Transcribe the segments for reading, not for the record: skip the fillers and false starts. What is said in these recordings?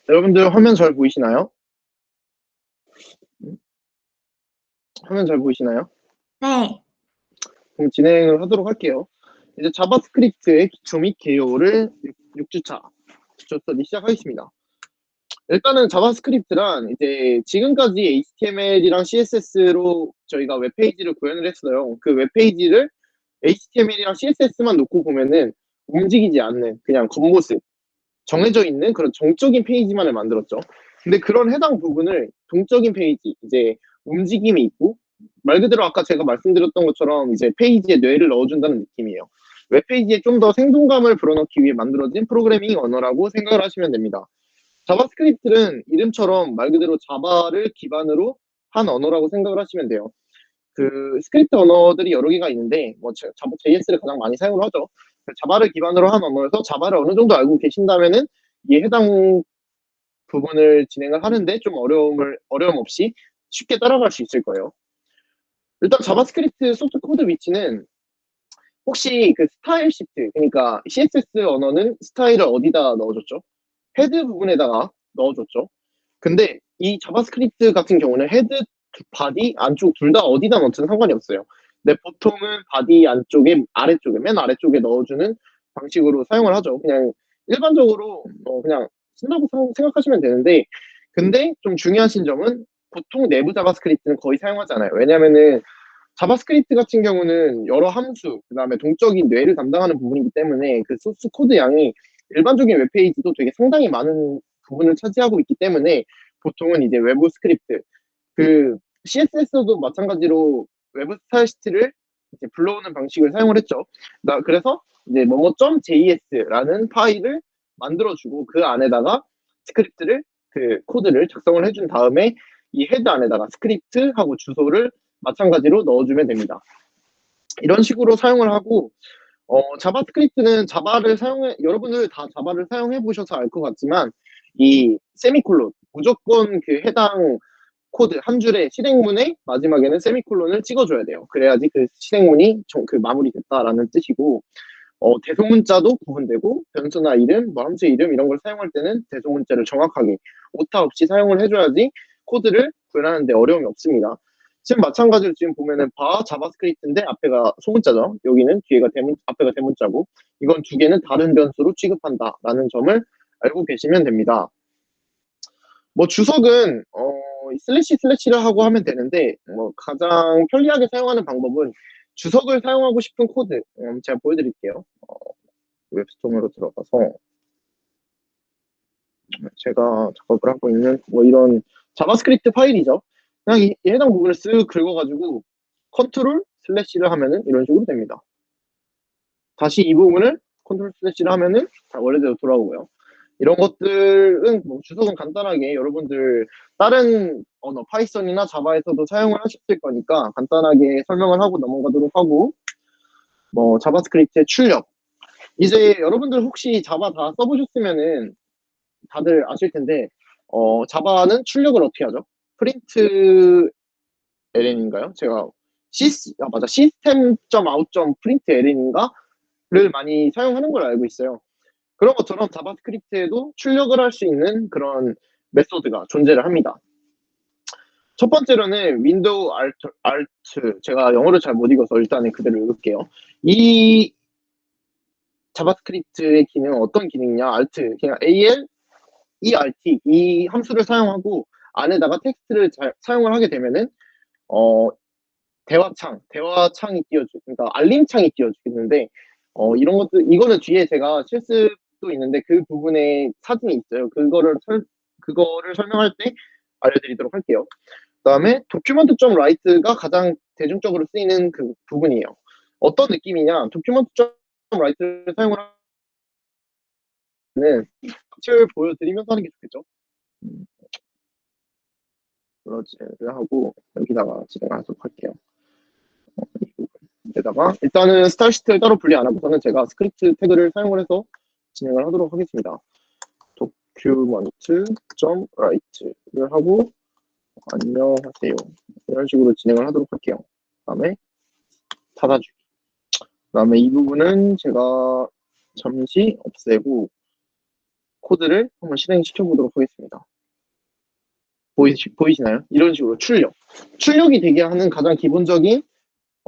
여러분들 화면 잘 보이시나요? 화면 잘 보이시나요? 네. 그럼 진행을 하도록 할게요. 이제 자바스크립트의 기초 및 개요를 6주차 기초 스터디 시작하겠습니다. 일단은 자바스크립트란 이제 지금까지 HTML이랑 CSS로 저희가 웹페이지를 구현을 했어요. 그 웹페이지를 HTML이랑 CSS만 놓고 보면은 움직이지 않는 그냥 겉모습, 정해져 있는 그런 정적인 페이지만을 만들었죠. 근데 그런 해당 부분을 동적인 페이지, 이제 움직임이 있고, 말 그대로 아까 제가 말씀드렸던 것처럼 이제 페이지에 뇌를 넣어준다는 느낌이에요. 웹페이지에 좀 더 생동감을 불어넣기 위해 만들어진 프로그래밍 언어라고 생각을 하시면 됩니다. 자바스크립트는 이름처럼 말 그대로 자바를 기반으로 한 언어라고 생각을 하시면 돼요. 그 스크립트 언어들이 여러 개가 있는데 뭐 자바 JS를 가장 많이 사용을 하죠. 자바를 기반으로 한 언어여서 자바를 어느 정도 알고 계신다면은 이 해당 부분을 진행을 하는데 좀 어려움 없이 쉽게 따라갈 수 있을 거예요. 일단 자바스크립트 소스 코드 위치는 혹시 그 스타일 시트, 그러니까 CSS 언어는 스타일을 어디다 넣어줬죠? 헤드 부분에다가 넣어줬죠. 근데 이 자바스크립트 같은 경우는 헤드, 바디, 안쪽 둘 다 어디다 넣든 상관이 없어요. 근데 보통은 바디 안쪽에, 아래쪽에, 맨 아래쪽에 넣어주는 방식으로 사용을 하죠. 그냥 일반적으로 그냥 쓴다고 생각하시면 되는데, 근데 좀 중요하신 점은 보통 내부 자바스크립트는 거의 사용하지 않아요. 왜냐면은 자바스크립트 같은 경우는 여러 함수, 그 다음에 동적인 뇌를 담당하는 부분이기 때문에 그 소스 코드 양이 일반적인 웹페이지도 되게 상당히 많은 부분을 차지하고 있기 때문에 보통은 이제 외부 스크립트, 그 CSS도 마찬가지로 외부 스타일 시트를 이제 불러오는 방식을 사용을 했죠. 그래서 이제 뭐뭐.js라는 파일을 만들어주고 그 안에다가 스크립트를 그 코드를 작성을 해준 다음에 이 헤드 안에다가 스크립트하고 주소를 마찬가지로 넣어주면 됩니다. 이런 식으로 사용을 하고 자바스크립트는 자바를 사용해 여러분들 다 자바를 사용해 보셔서 알 것 같지만 이 세미콜론 무조건 그 해당 코드 한 줄의 실행문의 마지막에는 세미콜론을 찍어줘야 돼요. 그래야지 그 실행문이 그 마무리됐다라는 뜻이고 대소문자도 구분되고 변수나 이름, 뭐 함수 이름 이런 걸 사용할 때는 대소문자를 정확하게 오타 없이 사용을 해줘야지 코드를 구현하는데 어려움이 없습니다. 지금 마찬가지로 지금 보면은 자바스크립트인데 앞에가 소문자죠. 여기는 앞에가 대문자고 이건 두 개는 다른 변수로 취급한다라는 점을 알고 계시면 됩니다. 뭐 주석은 슬래시를 하고 하면 되는데 뭐 가장 편리하게 사용하는 방법은 주석을 사용하고 싶은 코드 제가 보여드릴게요. 웹스토어로 들어가서 제가 작업을 하고 있는 뭐 이런 자바스크립트 파일이죠. 그냥 이 해당 부분을 쓱 긁어가지고 컨트롤 슬래시를 하면은 이런 식으로 됩니다. 다시 이 부분을 컨트롤 슬래시를 하면은 다 원래대로 돌아오고요. 이런 것들은 뭐 주석은 간단하게 여러분들 다른 언어 파이썬이나 자바에서도 사용을 하셨을 거니까 간단하게 설명을 하고 넘어가도록 하고 뭐 자바스크립트의 출력 이제 여러분들 혹시 자바 다 써보셨으면은 다들 아실 텐데 자바는 출력을 어떻게 하죠? 프린트 ln인가요? 제가 맞아 system.out.print ln인가를 많이 사용하는 걸 알고 있어요. 그런 것처럼 자바스크립트에도 출력을 할 수 있는 그런 메소드가 존재를 합니다. 첫 번째로는 윈도우 alt 제가 영어를 잘 못 읽어서 일단은 그대로 읽을게요. 이 자바스크립트의 기능은 어떤 기능이냐? alt 그냥 ERT 이 함수를 사용하고 안에다가 텍스트를 사용을 하게 되면은 대화창이 그러니까 알림창이 띄워지는데 이런 것들 이거는 뒤에 제가 실습도 있는데 그 부분에 사진이 있어요. 그거를 설명할 때 알려드리도록 할게요. 그다음에 document.write가 가장 대중적으로 쓰이는 그 부분이에요. 어떤 느낌이냐? document.write를 사용을 하는 값을 보여드리면서 하는 게 좋겠죠. 브러즈를 하고 여기다가 진행하도록 할게요. 게다가 일단은 스타일 시트를 따로 분리 안 하고서는 제가 스크립트 태그를 사용을 해서 진행을 하도록 하겠습니다. document.write를 하고 안녕하세요 이런 식으로 진행을 하도록 할게요. 그 다음에 닫아주기. 그 다음에 이 부분은 제가 잠시 없애고 코드를 한번 실행시켜 보도록 하겠습니다. 보이시나요? 이런 식으로 출력이 되게 하는 가장 기본적인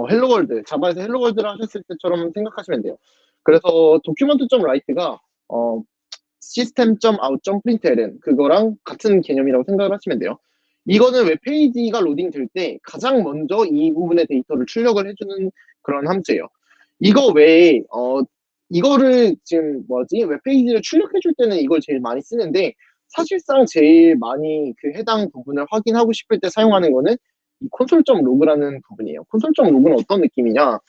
헬로월드, 자바에서 헬로월드를 하셨을 때처럼 생각하시면 돼요. 그래서 document.write가 system.out.println 그거랑 같은 개념이라고 생각을 하시면 돼요. 이거는 웹페이지가 로딩 될 때 가장 먼저 이 부분의 데이터를 출력을 해주는 그런 함수예요. 이거 외에 이거를 지금 웹페이지를 출력해줄 때는 이걸 제일 많이 쓰는데 사실상 제일 많이 그 해당 부분을 확인하고 싶을 때 사용하는 거는 이 console.log라는 부분이에요. console.log는 어떤 느낌이냐?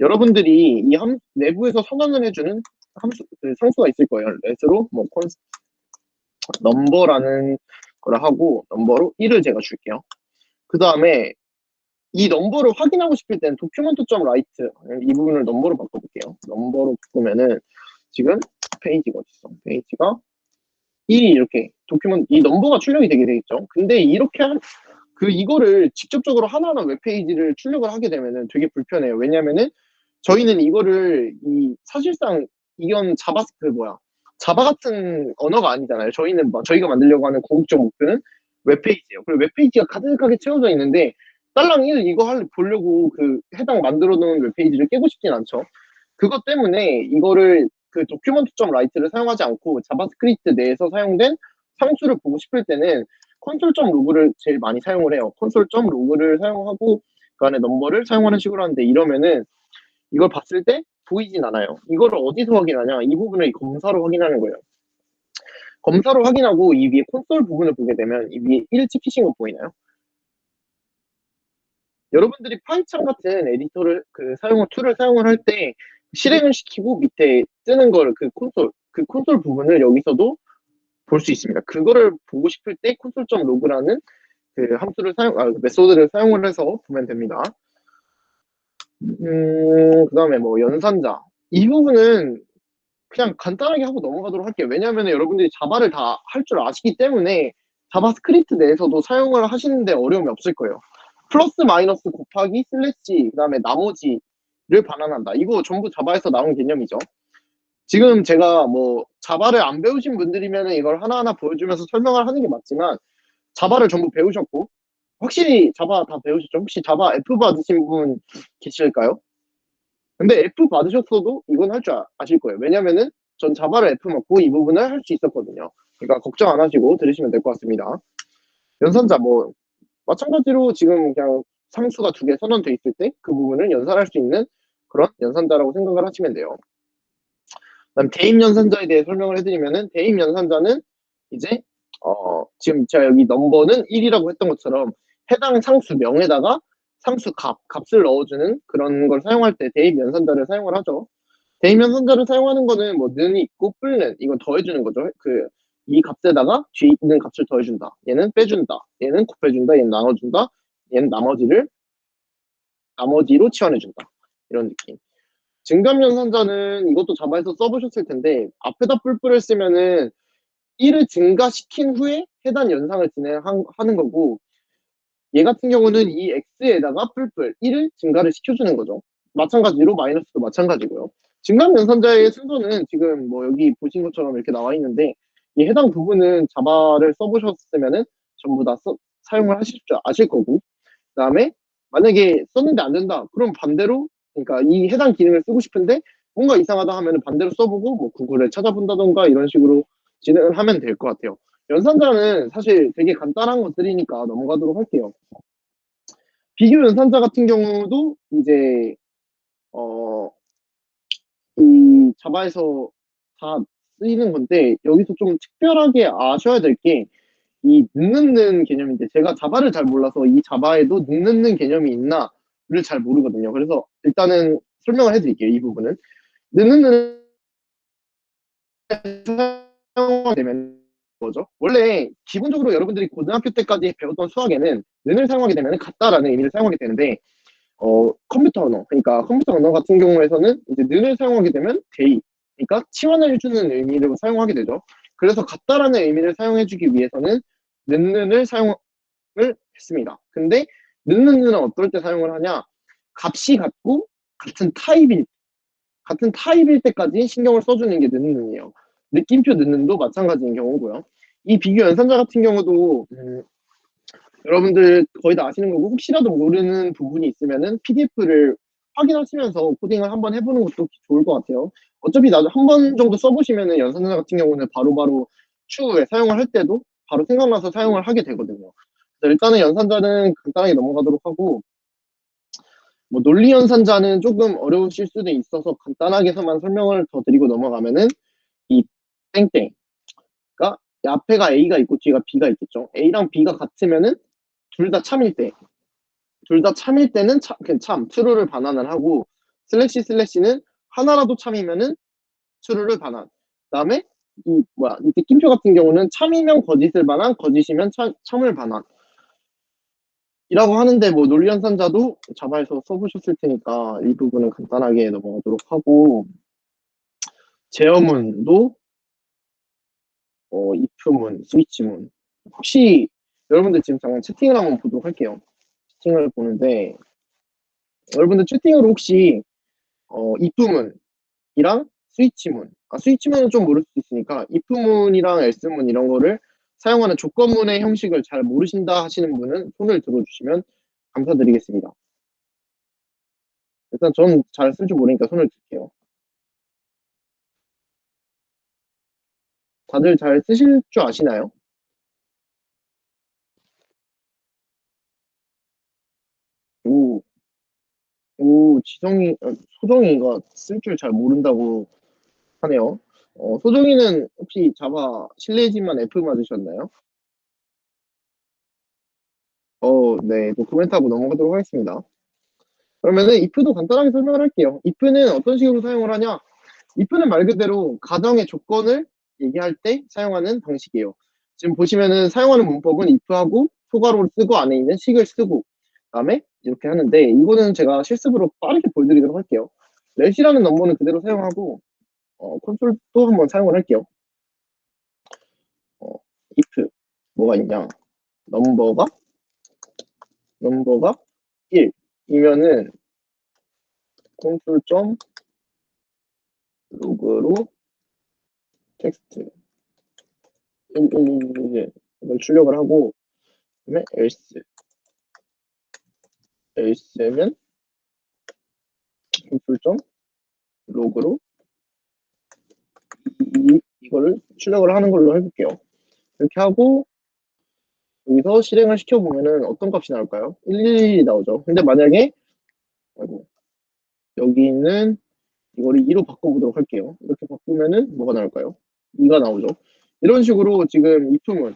여러분들이 이 내부에서 선언을 해주는 그 상수가 있을 거예요. let으로 뭐 넘버라는 거를 하고 넘버로 1을 제가 줄게요. 그 다음에 이 넘버를 확인하고 싶을 때는 document.write 이 부분을 넘버로 바꿔볼게요. 넘버로 바꾸면은 지금 페이지가 어딨어? 페이지가 1이 이렇게 이 넘버가 출력이 되게 되겠죠. 근데 이렇게 이거를 직접적으로 하나하나 웹페이지를 출력을 하게 되면은 되게 불편해요. 왜냐면은 저희는 이거를 사실상 이건 자바 같은 언어가 아니잖아요. 저희가 만들려고 하는 궁극적 목표는 웹페이지예요. 그리고 웹페이지가 가득하게 채워져 있는데 딸랑 이거 보려고 그 해당 만들어 놓은 웹페이지를 깨고 싶진 않죠. 그것 때문에 이거를 그 document.write를 사용하지 않고 자바스크립트 내에서 사용된 상수를 보고 싶을 때는 console.log를 제일 많이 사용을 해요. console.log를 사용하고 그 안에 넘버를 사용하는 식으로 하는데 이러면은 이걸 봤을 때 보이진 않아요. 이거를 어디서 확인하냐? 이 부분을 검사로 확인하는 거예요. 검사로 확인하고 이 위에 콘솔 부분을 보게 되면 이 위에 1 찍히신 거 보이나요? 여러분들이 파이썬 같은 에디터를 툴을 사용을 할 때 실행을 시키고 밑에 뜨는 걸 그 콘솔 부분을 여기서도 볼 수 있습니다. 그거를 보고 싶을 때 console.log라는 그 함수를 메소드를 사용을 해서 보면 됩니다. 그 다음에 뭐 연산자. 이 부분은 그냥 간단하게 하고 넘어가도록 할게요. 왜냐하면 여러분들이 자바를 다 할 줄 아시기 때문에 자바스크립트 내에서도 사용을 하시는데 어려움이 없을 거예요. 플러스 마이너스 곱하기 슬래시 그 다음에 나머지를 반환한다. 이거 전부 자바에서 나온 개념이죠. 지금 제가 뭐 자바를 안 배우신 분들이면 이걸 하나하나 보여주면서 설명을 하는 게 맞지만 자바를 전부 배우셨고 확실히 자바 다 배우셨죠? 혹시 자바 F 받으신 분 계실까요? 근데 F 받으셨어도 이건 할 줄 아실 거예요. 왜냐면은 전 자바를 F 먹고 이 부분을 할 수 있었거든요. 그러니까 걱정 안 하시고 들으시면 될 것 같습니다. 연산자 뭐 마찬가지로 지금 그냥 상수가 2개 선언돼 있을 때 그 부분을 연산할 수 있는 그런 연산자라고 생각을 하시면 돼요. 그다음 대입 연산자에 대해 설명을 해드리면은 대입 연산자는 이제 지금 제가 여기 넘버는 1이라고 했던 것처럼 해당 상수명에다가 상수 값을 넣어주는 그런 걸 사용할 때 대입 연산자를 사용을 하죠. 대입 연산자를 사용하는 거는 뭐 는이 있고 뿔는 이건 더해주는 거죠. 이 값에다가 뒤에 있는 값을 더해준다. 얘는 빼준다. 얘는 곱해준다. 얘는 나눠준다. 얘는 나머지로 치환해준다. 이런 느낌. 증감연산자는 이것도 자바에서 써보셨을 텐데 앞에다 뿔뿔을 쓰면은 1을 증가시킨 후에 해당 연산을 진행하는 거고 얘 같은 경우는 이 x에다가 뿔뿔 1을 증가를 시켜주는 거죠. 마찬가지로 마이너스도 마찬가지고요. 증감연산자의 순서는 지금 뭐 여기 보신 것처럼 이렇게 나와 있는데 이 해당 부분은 자바를 써보셨으면은 전부 다 사용을 하실 줄 아실 거고 그 다음에 만약에 썼는데 안 된다 그럼 반대로 그러니까 이 해당 기능을 쓰고 싶은데 뭔가 이상하다 하면 반대로 써보고 뭐 구글에 찾아본다던가 이런 식으로 진행을 하면 될 것 같아요. 연산자는 사실 되게 간단한 것들이니까 넘어가도록 할게요. 비교 연산자 같은 경우도 이제 이 자바에서 다 쓰이는 건데 여기서 좀 특별하게 아셔야 될 게 이 능 개념인데 제가 자바를 잘 몰라서 이 자바에도 능 개념이 있나를 잘 모르거든요. 그래서 일단은 설명을 해드릴게요. 이 부분은 능 사용되면 뭐죠? 원래 기본적으로 여러분들이 고등학교 때까지 배웠던 수학에는 능을 사용하게 되면 같다라는 의미를 사용하게 되는데 컴퓨터 언어 그러니까 컴퓨터 언어 같은 경우에서는 이제 능을 사용하게 되면 대입 그러니까 치환을 해주는 의미로 사용하게 되죠. 그래서 같다라는 의미를 사용해주기 위해서는 능을 사용을 했습니다. 근데 능은 어떨 때 사용을 하냐? 값이 같고 같은 타입일 때까지 신경을 써주는 게 능이에요. 느낌표 능도 마찬가지인 경우고요. 이 비교 연산자 같은 경우도 여러분들 거의 다 아시는 거고, 혹시라도 모르는 부분이 있으면은 PDF를 확인하시면서 코딩을 한번 해보는 것도 좋을 것 같아요. 어차피 나도 한 번 정도 써보시면은 연산자 같은 경우는 바로바로 추후에 사용을 할 때도 바로 생각나서 사용을 하게 되거든요. 일단은 연산자는 간단하게 넘어가도록 하고, 뭐 논리 연산자는 조금 어려우실 수도 있어서 간단하게서만 설명을 더 드리고 넘어가면은, 이 땡땡, 그러니까 이 앞에가 A가 있고 뒤가 B가 있겠죠. A랑 B가 같으면은 둘 다 참일 때, 둘 다 참일 때는 참 true를 반환을 하고, 슬래시 슬래시는 하나라도 참이면은 true를 반환. 그다음에 이 뭐야, 이 느낌표 같은 경우는 참이면 거짓을 반환, 거짓이면 참을 반환 이라고 하는데, 뭐 논리 연산자도 자바에서 써보셨을 테니까 이 부분은 간단하게 넘어가도록 하고, 제어문도 if문, 스위치문. 혹시 여러분들 지금 잠깐 채팅을 한번 보도록 할게요. 채팅을 보는데, 여러분들 채팅으로 혹시 if문이랑 스위치문, 스위치문은 좀 모를 수도 있으니까 if문이랑 else문 이런 거를 사용하는 조건문의 형식을 잘 모르신다 하시는 분은 손을 들어주시면 감사드리겠습니다. 일단 전 잘 쓸 줄 모르니까 손을 들게요. 다들 잘 쓰실 줄 아시나요? 오, 소정이가 쓸 줄 잘 모른다고 하네요. 소정이는 혹시 자바 실내지만 F 맞으셨나요? 네, 도큐멘트하고 넘어가도록 하겠습니다. 그러면은 if도 간단하게 설명을 할게요. if는 어떤 식으로 사용을 하냐? if는 말 그대로 가정의 조건을 얘기할 때 사용하는 방식이에요. 지금 보시면은 사용하는 문법은 if하고 소괄호를 쓰고 안에 있는 식을 쓰고 그다음에 이렇게 하는데, 이거는 제가 실습으로 빠르게 보여드리도록 할게요. 렛이라는 넘버는 그대로 사용하고, 콘솔도 한번 사용을 할게요. 어, if 뭐가 있냐? 넘버가 넘버가 1이면은 콘솔 점 로그로 텍스트 111 이걸 출력을 하고, 그다음에 else면 콘솔 점 로그로 이거를 출력을 하는 걸로 해볼게요. 이렇게 하고 여기서 실행을 시켜보면은 어떤 값이 나올까요? 111이 나오죠. 근데 만약에 아이고, 여기 있는 이거를 2로 바꿔보도록 할게요. 이렇게 바꾸면은 뭐가 나올까요? 2가 나오죠. 이런 식으로 지금 그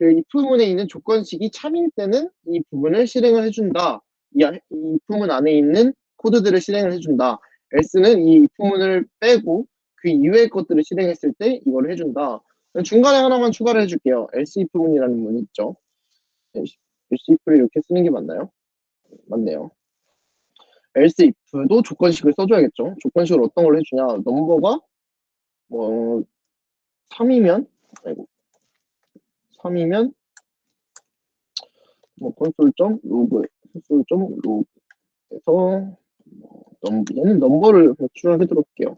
if문에 있는 조건식이 참일 때는 이 부분을 실행을 해준다. 이 if문 안에 있는 코드들을 실행을 해준다. else는 이 if문을 빼고 그 이외의 것들을 실행했을 때 이걸 해준다. 중간에 하나만 추가를 해줄게요. else if문이라는 문이 있죠. else if를 이렇게 쓰는 게 맞나요? 맞네요. else if도 조건식을 써줘야겠죠. 조건식을 어떤 걸 해주냐? 넘버가 뭐 3이면, 아이고, 3이면 뭐 콘솔.로그에서 얘는 넘버를 추가해 들어볼게요.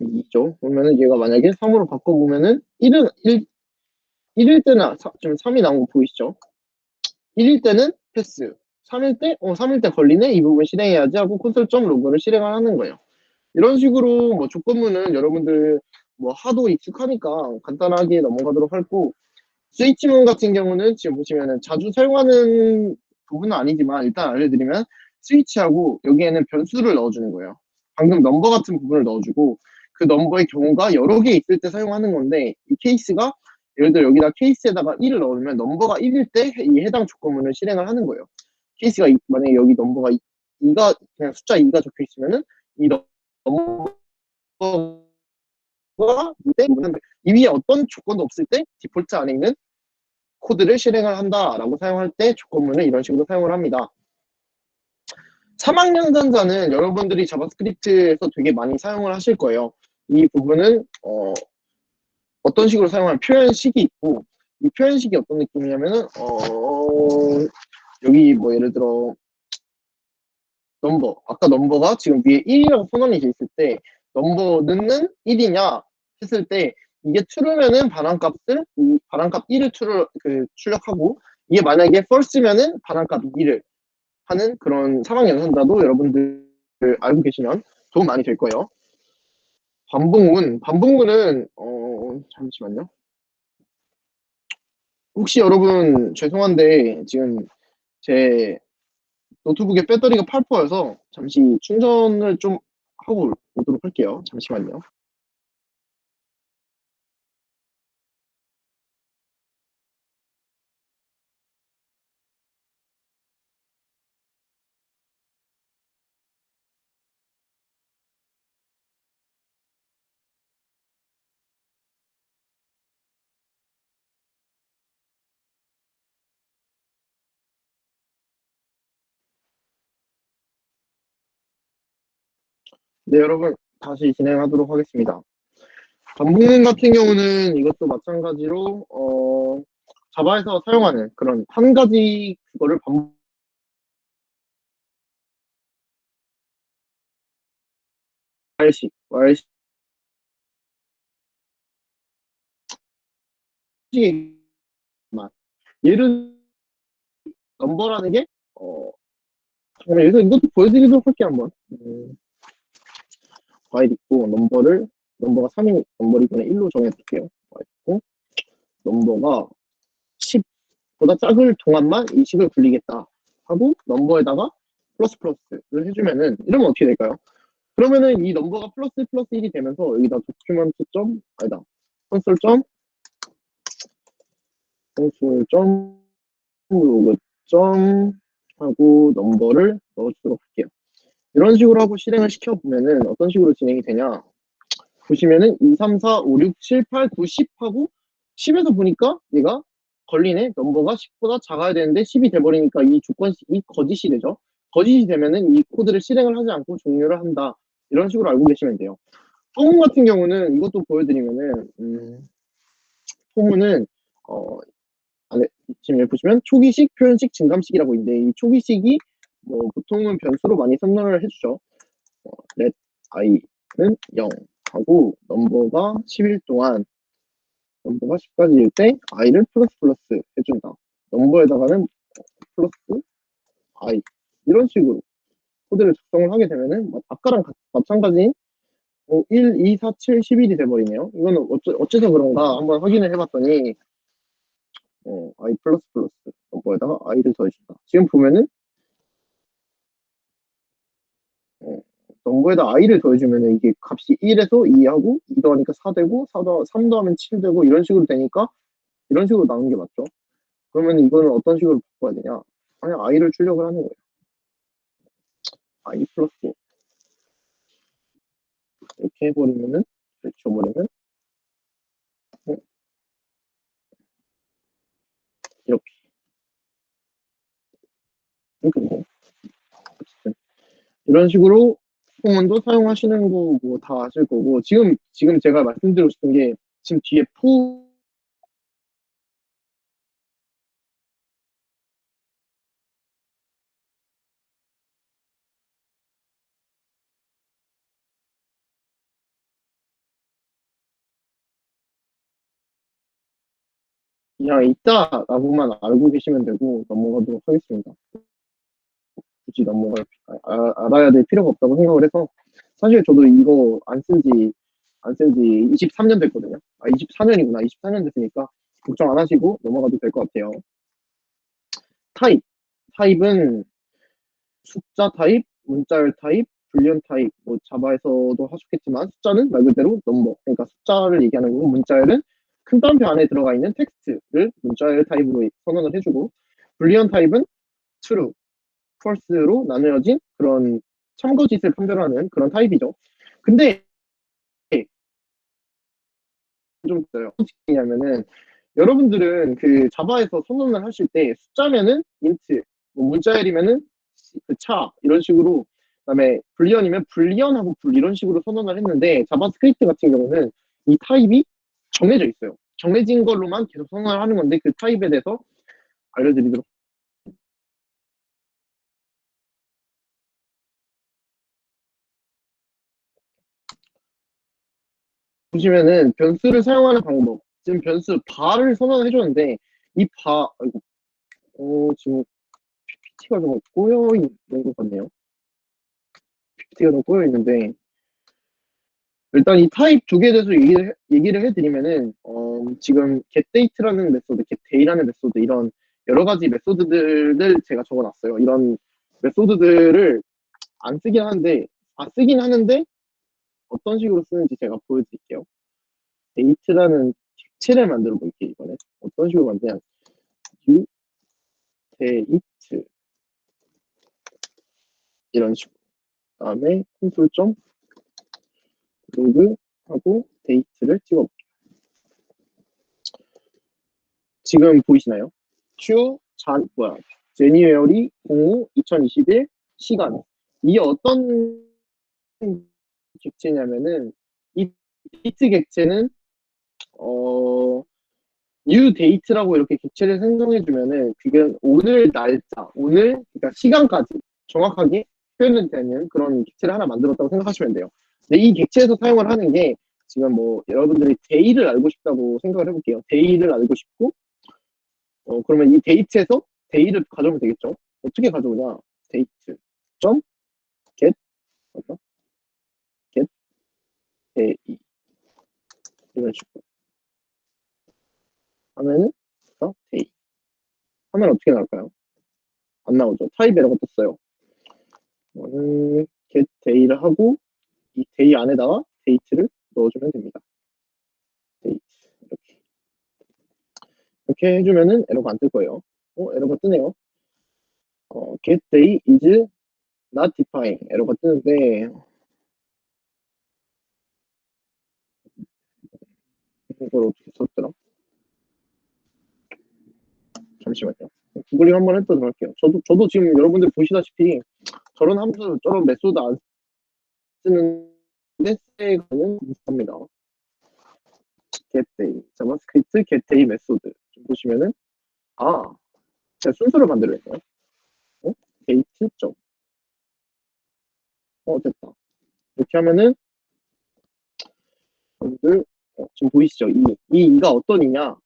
2죠. 그러면은 얘가 만약에 3으로 바꿔보면은 1일 때는 지금 3이 나온 거 보이시죠? 1일 때는 패스. 3일 때 걸리네? 이 부분 실행해야지 하고 콘솔.로그를 실행을 하는 거예요. 이런 식으로 뭐 조건문은 여러분들 뭐 하도 익숙하니까 간단하게 넘어가도록 하고, 스위치문 같은 경우는 지금 보시면은 자주 사용하는 부분은 아니지만 일단 알려드리면, 스위치하고 여기에는 변수를 넣어주는 거예요. 방금 넘버 같은 부분을 넣어주고, 그 넘버의 경우가 여러 개 있을 때 사용하는 건데, 이 케이스가 예를 들어 여기다 케이스에다가 1을 넣으면 넘버가 1일 때 이 해당 조건문을 실행을 하는 거예요. 케이스가 만약에 여기 넘버가 2가 그냥 숫자 2가 적혀 있으면은 이 넘버가 이때 이 위에 어떤 조건도 없을 때 디폴트 안에 있는 코드를 실행을 한다라고 사용할 때 조건문을 이런 식으로 사용을 합니다. 3학년 전자는 여러분들이 자바스크립트에서 되게 많이 사용을 하실 거예요. 이 부분은 어떤 식으로 사용하는 표현식이 있고, 이 표현식이 어떤 느낌이냐면은 여기 뭐 예를 들어 아까 넘버가 지금 위에 1이라고 선언이 돼 있을 때 넘버 넣는 1이냐 했을 때 이게 true면은 반환값 1을 출력하고, 이게 만약에 false면은 반환값 2를 하는 그런 상황 연산자도 여러분들 알고 계시면 도움 많이 될 거예요. 반복문은, 잠시만요. 혹시 여러분, 죄송한데, 지금 제 노트북의 배터리가 8%여서 잠시 충전을 좀 하고 오도록 할게요. 잠시만요. 네, 여러분, 다시 진행하도록 하겠습니다. 반복문 같은 경우는 이것도 마찬가지로, 자바에서 사용하는 그런 한 가지 그거를 말식, 만 얘를 넘버라는 게, 정말 여기서 이것도 보여드리도록 할게요, 한번. 과일 있고, 넘버가 3인 넘버리군에 1로 정해볼게요. 과일 있고, 넘버가 10보다 작을 동안만 이 식을 굴리겠다 하고, 넘버에다가 플러스를 해주면은, 이러면 어떻게 될까요? 그러면은 이 넘버가 플러스 1이 되면서 여기다 도큐먼트 점, 아니다. 콘솔 점, 콘솔 점, 로그 점 하고 넘버를 넣어주도록 할게요. 이런 식으로 하고 실행을 시켜보면은 어떤 식으로 진행이 되냐. 보시면은 2, 3, 4, 5, 6, 7, 8, 9, 10 하고 10에서 보니까 얘가 걸리네. 넘버가 10보다 작아야 되는데 10이 돼버리니까 이 조건식이 거짓이 되죠. 거짓이 되면은 이 코드를 실행을 하지 않고 종료를 한다. 이런 식으로 알고 계시면 돼요. 포문 같은 경우는 이것도 보여드리면은, 포문은, 어, 안에, 지금 여기 보시면 초기식, 표현식, 증감식이라고 있는데, 이 초기식이 뭐 보통은 변수로 많이 선언을 해주죠. let i는 0 하고, 넘버가 10까지일 때 i를 플러스 해준다. 넘버에다가는 플러스 i. 이런 식으로 코드를 작성을 하게 되면은, 뭐 아까랑 마찬가지인 1, 2, 4, 7, 11이 돼버리네요. 이거는 어째서 그런가 한번 확인을 해봤더니, i 플러스 넘버에다가 i를 더해준다. 지금 보면은, 어, 넘버에다 i를 더해주면은 이게 값이 1에서 2하고 2 더하니까 4 되고 3 더하면 7 되고 이런 식으로 되니까 이런 식으로 나오는 게 맞죠? 그러면 이거는 어떤 식으로 바꿔야 되냐? 그냥 i를 출력을 하는 거예요. i 플러스 이렇게 해버리면은, 이렇게 줘버리면, 어, 이렇게. 이렇게 뭐, 어쨌든. 이런 식으로 포문도 사용하시는 거 뭐 다 아실 거고, 지금 제가 말씀드리고 싶은 게, 지금 뒤에 그냥 있다라고만 알고 계시면 되고 넘어가도록 하겠습니다. 굳이 알아야 될 필요가 없다고 생각을 해서 사실 저도 이거 안 쓴지 23년 됐거든요. 24년이구나. 24년 됐으니까 걱정 안 하시고 넘어가도 될 것 같아요. 타입. 타입은 숫자 타입, 문자열 타입, 불리언 타입, 뭐 자바에서도 하셨겠지만 숫자는 말 그대로 넘버, 그러니까 숫자를 얘기하는 거고 문자열은 큰 따옴표 안에 들어가 있는 텍스트를 문자열 타입으로 선언을 해주고 불리언 타입은 true, false로 나누어진 그런 참거짓을 판별하는 그런 타입이죠. 근데 좀 있어요. 어떻게냐면은 여러분들은 그 자바에서 선언을 하실 때 숫자면은 int, 뭐 문자열이면은 그 차 이런 식으로 그다음에 불리언이면 불리언하고 불 이런 식으로 선언을 했는데 자바스크립트 같은 경우는 이 타입이 정해져 있어요. 정해진 걸로만 계속 선언을 하는 건데 그 타입에 대해서 알려드리도록 보시면은 변수를 사용하는 방법. 지금 변수 bar을 선언해 줬는데 이 bar, 아이고, 지금 PPT가 좀 꼬여 있는 것 같네요. PPT가 좀 꼬여 있는데 일단 이 타입 두 개에 대해서 얘기를 해드리면은 지금 getDate라는 메소드, getDay라는 메소드 이런 여러 가지 메소드들을 제가 적어놨어요. 이런 메소드들을 안 쓰긴 하는데 쓰긴 하는데 어떤 식으로 쓰는지 제가 보여드릴게요. date라는 객체를 만들어 볼게요. 이번에 어떤 식으로 만드냐 u date 이런 식으로 그다음에 콘솔 점 로그 하고 데이트를 찍어 지금 보이시나요? 제니웨리 05 2021 시간. 이게 어떤 객체냐면은 이 데이트 객체는 new date라고 이렇게 객체를 생성해 주면은 그게 오늘 날짜, 오늘 그러니까 시간까지 정확하게 표현이 되는 그런 객체를 하나 만들었다고 생각하시면 돼요. 근데 이 객체에서 사용을 하는 게 지금 뭐 여러분들이 day를 알고 싶다고 생각을 해볼게요. day를 알고 싶고 그러면 이 데이트에서 day를 가져오면 되겠죠. 어떻게 가져오냐? 데이트 점 get 맞나? get day 이런 식으로 하면은 day 하면 어떻게 나올까요? 안 나오죠. 타입 에러가 떴어요. get day를 하고 이 day 안에다가 데이트를 넣어주면 됩니다. 데이트 이렇게 해주면은 에러가 안 뜰 거예요. 에러가 뜨네요. get day is not defined 에러가 뜨는데 이걸 어떻게 썼더라? 잠시만요. 구글링 한번 해보도록 할게요. 저도 지금 여러분들 보시다시피 저런 함수, 저런 메소드 안 쓰는데 쎄가는 합니다. getday, 자바스크립트 getday 메소드 좀 보시면은 제가 순서를 만들어냈네요. 데이트 점 됐다. 이렇게 하면은 여러분들 지금 보이시죠? 이 이가 어떤 이냐?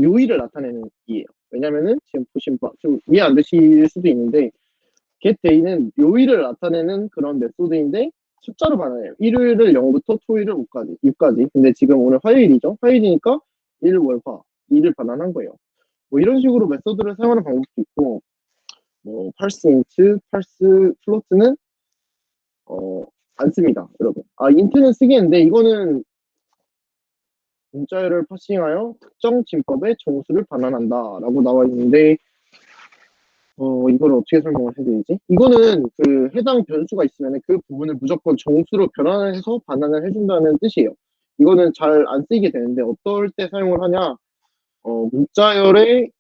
요일을 나타내는 이예요. 왜냐면은 지금 보시면 좀 이해 안 되실 수도 있는데 getDay는 요일을 나타내는 그런 메소드인데 숫자로 반환해요. 일요일을 0부터 토요일을 6까지. 근데 지금 오늘 화요일이죠. 화요일이니까 일, 월, 화. 2를 반환한 거예요. 뭐 이런 식으로 메소드를 사용하는 방법도 있고 뭐 parse int, parse float는 안 씁니다, 여러분. int는 쓰겠는데 이거는 문자열을 파싱하여 특정 진법의 정수를 반환한다라고 나와 있는데 이걸 어떻게 설명을 해드리지? 이거는 그 해당 변수가 있으면 그 부분을 무조건 정수로 변환을 해서 반환을 해준다는 뜻이에요. 이거는 잘 안 쓰이게 되는데 어떨 때 사용을 하냐? 문자열의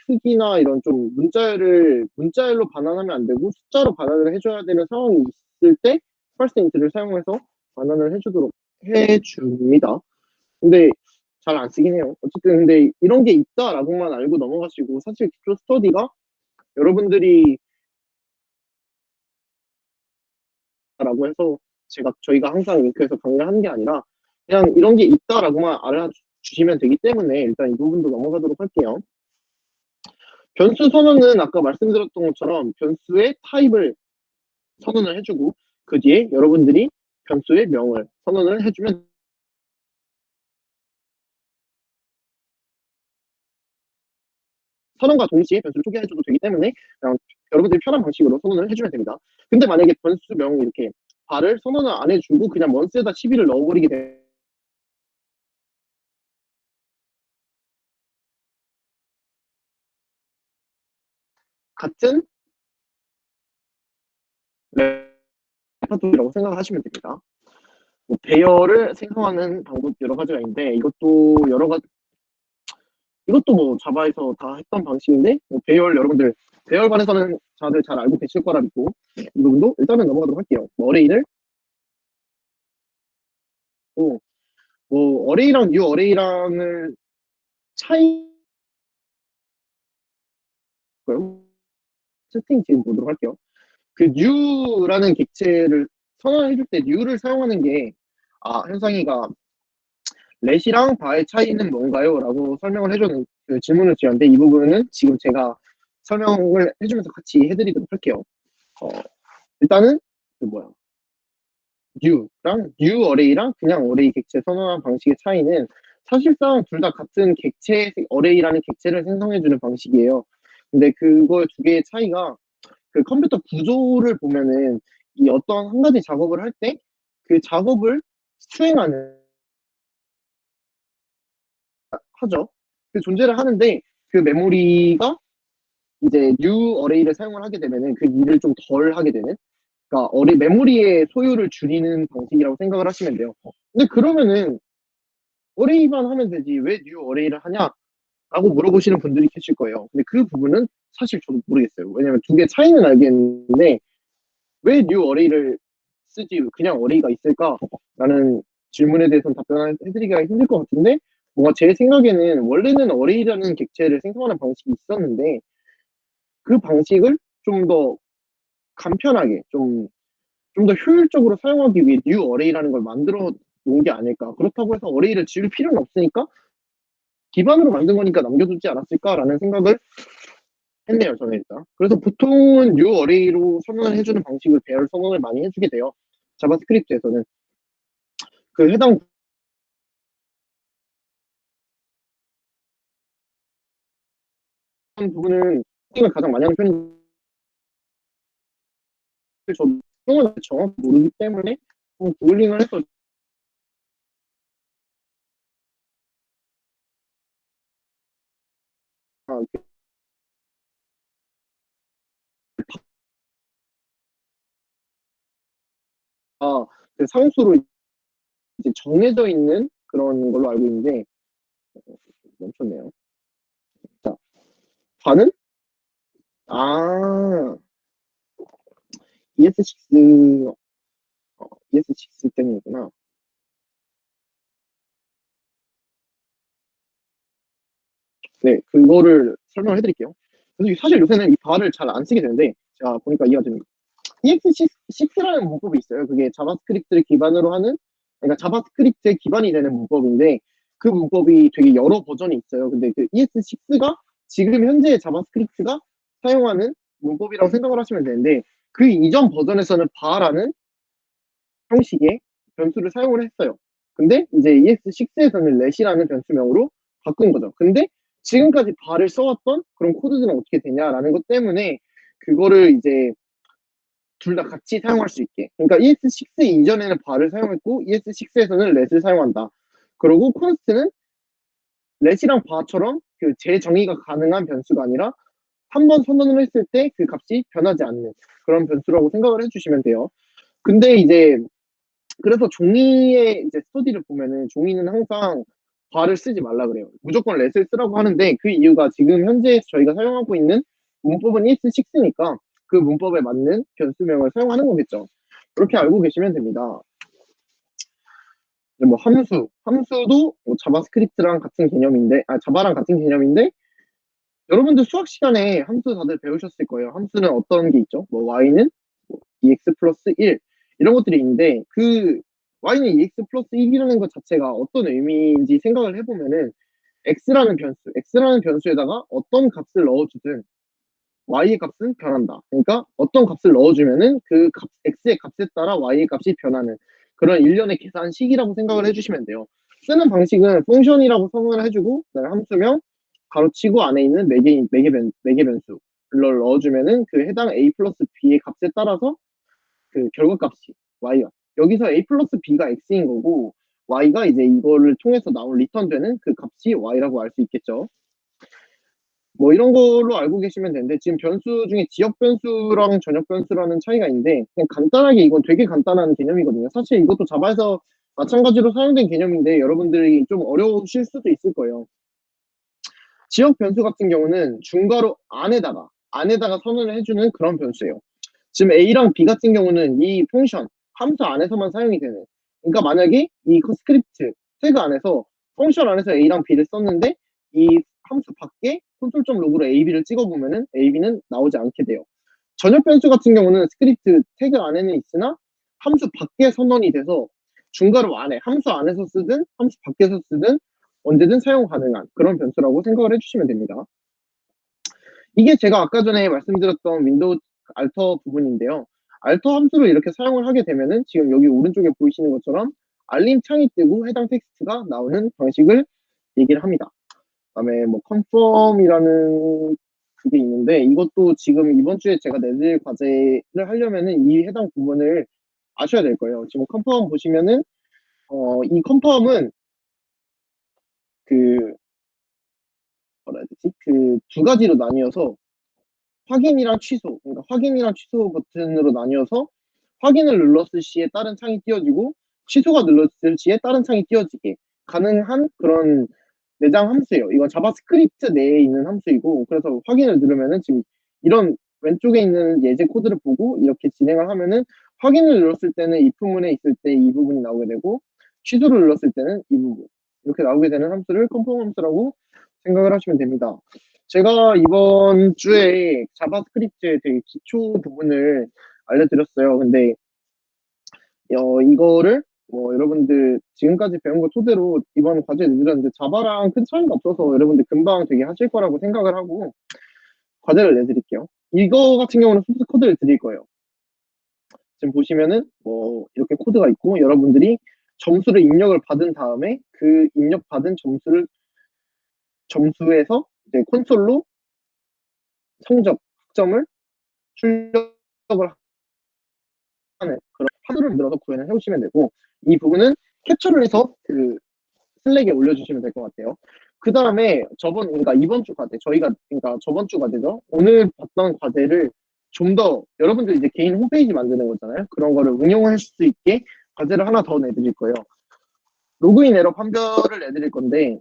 크기나 이런 좀 문자열로 반환하면 안 되고 숫자로 반환을 해줘야 되는 상황이 있을 때 퍼센트를 사용해서 반환을 해줍니다. 근데 잘 안 쓰긴 해요. 어쨌든 근데 이런 게 있다라고만 알고 넘어가시고 사실 기초 스터디가 여러분들이 라고 해서 저희가 항상 링크해서 강의를 하는 게 아니라 그냥 이런 게 있다라고만 알아주시면 되기 때문에 일단 이 부분도 넘어가도록 할게요. 변수 선언은 아까 말씀드렸던 것처럼 변수의 타입을 선언을 해주고 그 뒤에 여러분들이 변수의 명을 선언을 해주면 선언과 동시에 변수를 소개해줘도 되기 때문에 그냥 여러분들이 편한 방식으로 선언을 해주면 됩니다. 근데 만약에 변수명을 이렇게 발을 선언을 안 해주고 그냥 먼스에다 12를 넣어버리게 되면 같은 레퍼토리라고 생각하시면 됩니다. 뭐 배열을 생성하는 방법 여러 가지가 있는데 이것도 뭐 자바에서 다 했던 방식인데 뭐 배열 여러분들 배열반에서는 다들 잘 알고 계실 거라 믿고 이 부분도 일단은 넘어가도록 할게요. 뭐 어레이를 뭐 어레이랑 뉴 어레이랑을 차이 세팅 지금 보도록 할게요. 그 new라는 객체를 선언을 해줄 때 new를 사용하는 게, 현상이가 let이랑 bar의 차이는 뭔가요? 라고 설명을 해주는 그 질문을 드렸는데, 이 부분은 지금 제가 설명을 해주면서 같이 해드리도록 할게요. 일단은, 그 뭐야, new 어레이랑 그냥 어레이 객체 선언한 방식의 차이는 사실상 둘 다 같은 객체, 어레이라는 객체를 생성해주는 방식이에요. 근데 그거 두 개의 차이가 그 컴퓨터 구조를 보면은 이 어떤 한 가지 작업을 할 때 그 작업을 수행하는, 하죠. 그 존재를 하는데 그 메모리가 이제 new 어레이를 사용을 하게 되면은 그 일을 좀 덜 하게 되는, 그러니까 메모리의 소유를 줄이는 방식이라고 생각을 하시면 돼요. 근데 그러면은 어레이만 하면 되지 왜 뉴 어레이를 하냐라고 물어보시는 분들이 계실 거예요. 근데 그 부분은 사실 저도 모르겠어요. 왜냐면 두 개 차이는 알겠는데 왜 뉴 어레이를 쓰지 그냥 어레이가 있을까라는 질문에 대해서는 답변해드리기가 힘들 것 같은데, 뭔가 제 생각에는 원래는 어레이라는 객체를 생성하는 방식이 있었는데 그 방식을 좀 더 간편하게 좀 더 효율적으로 사용하기 위해 뉴 어레이라는 걸 만들어 놓은 게 아닐까. 그렇다고 해서 어레이를 지울 필요는 없으니까 기반으로 만든 거니까 남겨두지 않았을까라는 생각을 했네요, 저는 일단. 그래서 보통은 뉴 어레이로 선언을 해주는 방식을 배열 선언을 많이 해주게 돼요. 자바스크립트에서는. 그 해당 부분은 을 가장 많이 하는 편인데 저도 을 정확히 모르기 때문에 구글링을 해서 그 상수로 이제 정해져 있는 그런 걸로 알고 있는데, 멈췄네요. 자, 반은 아 ES6 ES6 때문이구나. 네, 그거를 설명을 해드릴게요. 그래서 사실 요새는 이 바를 잘 안 쓰게 되는데, 제가 보니까 이해가 됩니다. EX6라는 문법이 있어요. 그게 자바스크립트를 기반으로 하는, 그러니까 자바스크립트의 기반이 되는 문법인데, 그 문법이 되게 여러 버전이 있어요. 근데 그 ES6가 지금 현재 자바스크립트가 사용하는 문법이라고 생각을 하시면 되는데, 그 이전 버전에서는 바라는 형식의 변수를 사용을 했어요. 근데 이제 EX6에서는 let이라는 변수명으로 바꾼 거죠. 근데 지금까지 바를 써왔던 그런 코드들은 어떻게 되냐라는 것 때문에 그거를 이제 둘 다 같이 사용할 수 있게. 그러니까 ES6 이전에는 바를 사용했고 ES6에서는 let을 사용한다. 그리고 const는 let이랑 바처럼 그 재정의가 가능한 변수가 아니라 한 번 선언을 했을 때 그 값이 변하지 않는 그런 변수라고 생각을 해주시면 돼요. 근데 이제 그래서 종이의 이제 스터디를 보면은 종이는 항상 바를 쓰지 말라 그래요. 무조건 let을 쓰라고 하는데 그 이유가 지금 현재 저희가 사용하고 있는 문법은 ES6니까 그 문법에 맞는 변수명을 사용하는 거겠죠. 그렇게 알고 계시면 됩니다. 이제 뭐 함수도 뭐 자바스크립트랑 같은 개념인데, 자바랑 같은 개념인데, 여러분들 수학 시간에 함수 다들 배우셨을 거예요. 함수는 어떤 게 있죠? 뭐 y는 뭐 2x 플러스 1 이런 것들이 있는데 그 y는 2x 플러스 1이라는 것 자체가 어떤 의미인지 생각을 해보면은 x라는 변수에다가 어떤 값을 넣어주든 y의 값은 변한다. 그러니까 어떤 값을 넣어주면은 그 x의 값에 따라 y의 값이 변하는 그런 일련의 계산식이라고 생각을 해주시면 돼요. 쓰는 방식은 펑션이라고 선언을 해주고 그다음에 함수명 가로치고 안에 있는 매개 변수를 넣어주면은 그 해당 a 플러스 b의 값에 따라서 그 결과값이 y가, 여기서 a 플러스 b가 x인 거고 y가 이제 이거를 통해서 나온 리턴되는 그 값이 y라고 알 수 있겠죠. 뭐 이런 걸로 알고 계시면 되는데, 지금 변수 중에 지역 변수랑 전역 변수라는 차이가 있는데 그냥 간단하게 이건 되게 간단한 개념이거든요. 사실 이것도 자바에서 마찬가지로 사용된 개념인데 여러분들이 좀 어려우실 수도 있을 거예요. 지역 변수 같은 경우는 중괄호 안에다가 선언을 해주는 그런 변수예요. 지금 A랑 B 같은 경우는 이 펑션 함수 안에서만 사용이 되는, 그러니까 만약에 이 스크립트 태그 안에서 펑션 안에서 A랑 B를 썼는데 이 함수 밖에 콘솔 로그로 A, B를 찍어보면은 A, B는 나오지 않게 돼요. 전역 변수 같은 경우는 스크립트 태그 안에는 있으나 함수 밖에 선언이 돼서 중괄호 안에, 함수 안에서 쓰든 함수 밖에서 쓰든 언제든 사용 가능한 그런 변수라고 생각을 해주시면 됩니다. 이게 제가 아까 전에 말씀드렸던 윈도우 알터 부분인데요. 알터 함수를 이렇게 사용을 하게 되면은 지금 여기 오른쪽에 보이시는 것처럼 알림 창이 뜨고 해당 텍스트가 나오는 방식을 얘기를 합니다. 그다음에 뭐 컨펌이라는 그게 있는데 이것도 지금 이번 주에 제가 내드릴 과제를 하려면은 이 해당 부분을 아셔야 될 거예요. 지금 컨펌 보시면은 이 컨펌은 그 뭐라 해야 되지? 그 두 가지로 나뉘어서 확인이랑 취소, 그러니까 확인이랑 취소 버튼으로 나뉘어서 확인을 눌렀을 시에 다른 창이 띄어지고 취소가 눌렀을 시에 다른 창이 띄어지게 가능한 그런 내장 함수예요. 이건 자바스크립트 내에 있는 함수이고, 그래서 확인을 누르면은 지금 이런 왼쪽에 있는 예제 코드를 보고 이렇게 진행을 하면은 확인을 눌렀을 때는 if문에 있을 때 이 부분이 나오게 되고 취소를 눌렀을 때는 이 부분 이렇게 나오게 되는 함수를 컴펌 함수라고 생각을 하시면 됩니다. 제가 이번 주에 자바스크립트의 되게 기초 부분을 알려드렸어요. 근데 이거를 뭐 여러분들 지금까지 배운 거 토대로 이번 과제에 내드렸는데 자바랑 큰 차이가 없어서 여러분들 금방 되게 하실 거라고 생각을 하고 과제를 내드릴게요. 이거 같은 경우는 소스 코드를 드릴 거예요. 지금 보시면은 뭐 이렇게 코드가 있고 여러분들이 점수를 입력을 받은 다음에 그 입력받은 점수에서 이제 콘솔로 성적, 학점을 출력을 하는 그런 함수를 만들어서 구현을 해오시면 되고 이 부분은 캡처를 해서 그 슬랙에 올려주시면 될 것 같아요. 그 다음에 그러니까 이번 주 과제, 그러니까 저번 주 과제죠. 오늘 봤던 과제를 좀 더 여러분들 이제 개인 홈페이지 만드는 거잖아요. 그런 거를 응용할 수 있게 과제를 하나 더 내드릴 거예요. 로그인 에러 판별을 내드릴 건데,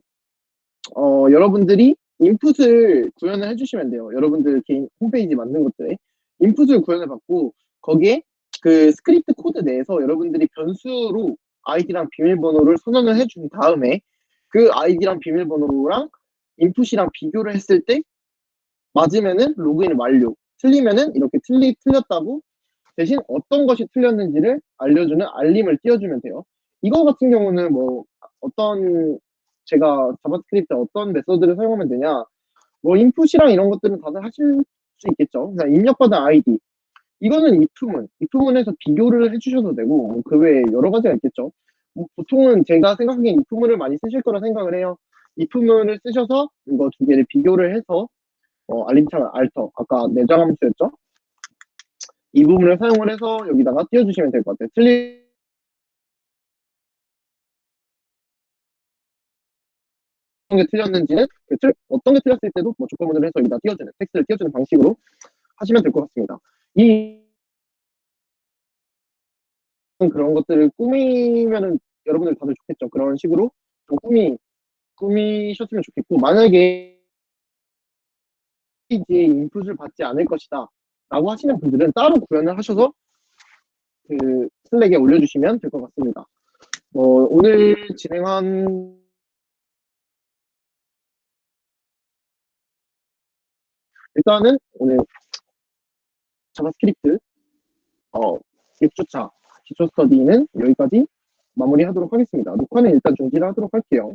여러분들이 인풋을 구현을 해주시면 돼요. 여러분들 개인 홈페이지 만든 것들에 인풋을 구현을 받고 거기에 그 스크립트 코드 내에서 여러분들이 변수로 아이디랑 비밀번호를 선언을 해준 다음에 그 아이디랑 비밀번호랑 인풋이랑 비교를 했을 때 맞으면은 로그인 완료, 틀리면은 이렇게 틀렸다고 대신 어떤 것이 틀렸는지를 알려주는 알림을 띄워주면 돼요. 이거 같은 경우는 뭐 제가 자바스크립트 어떤 메소드를 사용하면 되냐, 뭐 인풋이랑 이런 것들은 다들 하실 수 있겠죠. 그냥 입력받은 아이디, 이거는 if문에서 비교를 해주셔도 되고 그 외에 여러 가지가 있겠죠. 뭐 보통은 제가 생각하기엔 if문을 많이 쓰실 거라 생각을 해요. if문을 쓰셔서 이거 두 개를 비교를 해서 알림창을 알터, 아까 내장 함수였죠. 이 부분을 사용을 해서 여기다가 띄워주시면 될 것 같아요. 어떤 게 틀렸는지는 어떤 게 틀렸을 때도 뭐 조건문을 해서 여기다 띄워주는 텍스트를 띄워주는 방식으로 하시면 될 것 같습니다. 이 그런 것들을 꾸미면은 여러분들 다들 좋겠죠. 그런 식으로 좀 꾸미셨으면 좋겠고, 만약에 이제 인풋을 받지 않을 것이다 라고 하시는 분들은 따로 구현을 하셔서 그 슬랙에 올려주시면 될 것 같습니다. 오늘 진행한 일단은 오늘 자바스크립트 6주차 기초 스터디는 여기까지 마무리하도록 하겠습니다. 녹화는 일단 중지를 하도록 할게요.